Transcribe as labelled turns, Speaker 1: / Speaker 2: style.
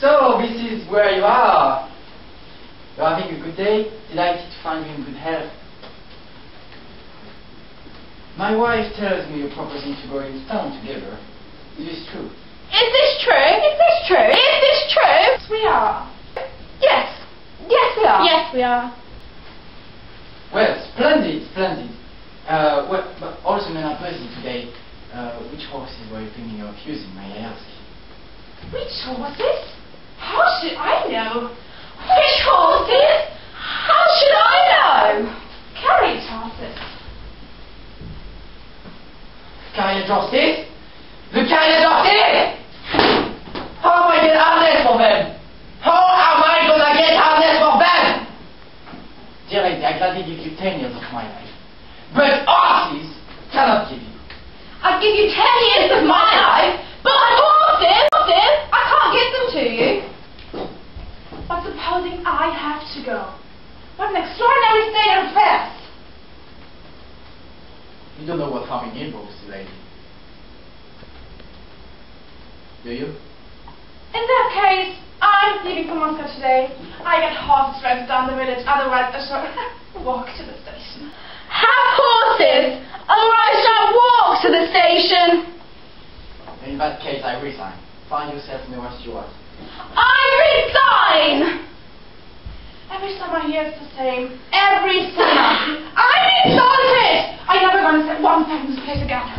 Speaker 1: So, this is where you are. You're having a good day? Delighted to find you in good health. My wife tells me you're proposing to go into town together. Is this true?
Speaker 2: Is this true? Is this true? Is this true? Yes, we are. Yes. Yes, we are. Yes, we are.
Speaker 1: Well, splendid, splendid. Well, but also men are busy today. Which horses were you thinking of using, may I ask?
Speaker 2: Which horses? How should I know? Which horses? How should I know? Carriage horses.
Speaker 1: Carriage horses? The carriage horses? How am I get harness for them? How am I gonna get harness for them? Dear lady, I gladly give you 10 years of my life. But horses cannot give you.
Speaker 2: I'd give you 10 years of my life, but horses, I can't give them to you. But supposing I have to go. What an extraordinary state of affairs.
Speaker 1: You don't know what farming involves, lady. Do you?
Speaker 2: In that case, I'm leaving for Moscow today. I get horse rides down the village, otherwise I shall walk to the station. Have horses, otherwise I shall walk to the station.
Speaker 1: In that case, I resign. Find yourself in the West you want.
Speaker 2: I resign! Every summer here it's the same. Every summer. I'm insulted! I'm never going to set one sentence place again.